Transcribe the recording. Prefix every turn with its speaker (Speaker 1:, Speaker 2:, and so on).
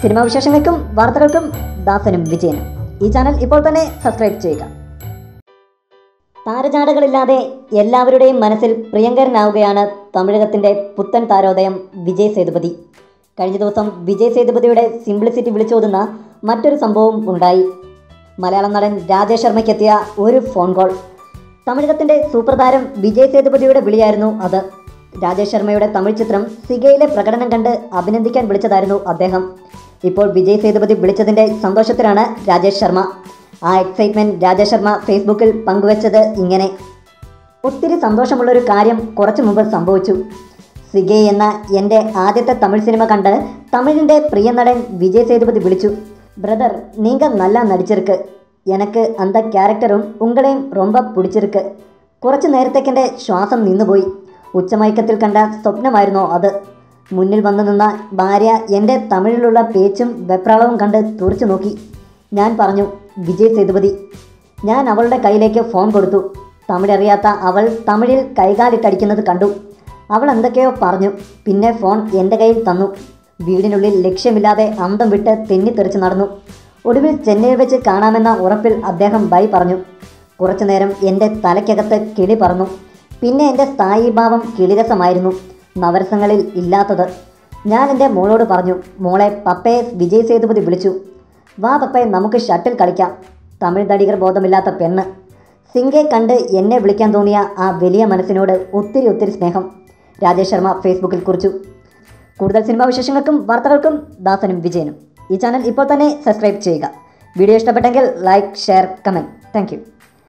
Speaker 1: Cinema വിശേഷങ്ങൾക്കും വാർത്തകൾക്കും ദാസനും വിജയനും ഈ ചാനൽ ഇപ്പോൾ തന്നെ സബ്സ്ക്രൈബ് ചെയ്യുക. താരജാടകളില്ലാതെ എല്ലാവരുടെയും മനസ്സിൽ പ്രിയങ്കരനാവുകയാണ് തമിഴകത്തിൻ്റെ പുത്തൻ താരോദയം വിജയ് സേതുപതി. കഴിഞ്ഞ ദിവസം വിജയ് സേതുപതിയുടെ സിംപ്ലിസിറ്റി വിളിച്ചോതുന്ന മറ്റൊരു സംഭവം ഉണ്ടായി. മലയാളം നടൻ രാജേഷ് ശർമ്മയ്ക്കെത്തിയ ഒരു ഫോൺ കോൾ. തമിഴകത്തിൻ്റെ സൂപ്പർ താരം വിജയ് സേതുപതിയുടെ വിളിയായിരുന്നു അത്. രാജേഷ് ശർമ്മയുടെ തമിഴ് ചിത്രം സിഗയിലെ പ്രകടനം കണ്ട് അഭിനന്ദിക്കാൻ വിളിച്ചതായിരുന്നു അദ്ദേഹം. ഇപ്പോൾ വിജയ് സേതുപതി വിളിച്ചതിൻ്റെ സന്തോഷത്തിലാണ് രാജേഷ് ശർമ്മ. ആ എക്സൈറ്റ്മെൻറ്റ് രാജേഷ് ശർമ്മ ഫേസ്ബുക്കിൽ പങ്കുവച്ചത് ഇങ്ങനെ: ഒത്തിരി സന്തോഷമുള്ളൊരു കാര്യം കുറച്ചു മുമ്പ് സംഭവിച്ചു. സിഗൈ എന്ന എൻ്റെ ആദ്യത്തെ തമിഴ് സിനിമ കണ്ട് തമിഴിൻ്റെ പ്രിയ നടൻ വിജയ് സേതുപതി വിളിച്ചു. ബ്രദർ, നീങ്ക നല്ല നടിച്ചിருக்கு. എനിക്ക് അന്ത ക്യാരക്ടറും ഉങ്ങളെയും ரொம்ப പിടിച്ചിருக்கு. കുറച്ചു നേരത്തേക്കെൻ്റെ ശ്വാസം നിന്നുപോയി. ഉച്ചമയക്കത്തിൽ കണ്ട സ്വപ്നമായിരുന്നോ അത്? മുന്നിൽ വന്നു നിന്ന ഭാര്യ എൻ്റെ തമിഴിലുള്ള പേച്ചും വെപ്രാളവും കണ്ട് തുറച്ചു നോക്കി. ഞാൻ പറഞ്ഞു, വിജയ് സേതുപതി. ഞാൻ അവളുടെ കയ്യിലേക്ക് ഫോൺ കൊടുത്തു. തമിഴറിയാത്ത അവൾ തമിഴിൽ കൈകാലിട്ടടിക്കുന്നത് കണ്ടു. അവൾ എന്തൊക്കെയോ പറഞ്ഞു. പിന്നെ ഫോൺ എൻ്റെ കയ്യിൽ തന്നു. വീടിനുള്ളിൽ ലക്ഷ്യമില്ലാതെ അന്തം വിട്ട് തെന്നിത്തെറിച്ച് നടന്നു. ഒടുവിൽ ചെന്നൈയിൽ വെച്ച് കാണാമെന്ന ഉറപ്പിൽ അദ്ദേഹം ബൈ പറഞ്ഞു. കുറച്ചു നേരം എൻ്റെ തലയ്ക്കകത്ത് കിളി പറന്നു. പിന്നെ എൻ്റെ സ്ഥായീഭാവം കിളിരസമായിരുന്നു, നവരസങ്ങളിൽ ഇല്ലാത്തത്. ഞാൻ എൻ്റെ മോളോട് പറഞ്ഞു, മോളെ, പപ്പയെ വിജയ് സേതുപതി വിളിച്ചു. വാ പപ്പയെ, നമുക്ക് ഷട്ടിൽ കളിക്കാം. തമിഴ് നടികർ ബോധമില്ലാത്ത പെണ്ണ്. സിംഗെ കണ്ട് എന്നെ വിളിക്കാൻ തോന്നിയ ആ വലിയ മനസ്സിനോട് ഒത്തിരി സ്നേഹം, രാജേഷ് ശർമ്മ ഫേസ്ബുക്കിൽ കുറിച്ചു. കൂടുതൽ സിനിമാ വിശേഷങ്ങൾക്കും വാർത്തകൾക്കും ദാസനും വിജയനും ഈ ചാനൽ ഇപ്പോൾ തന്നെ സബ്സ്ക്രൈബ് ചെയ്യുക. വീഡിയോ ഇഷ്ടപ്പെട്ടെങ്കിൽ like, share, comment. Thank you.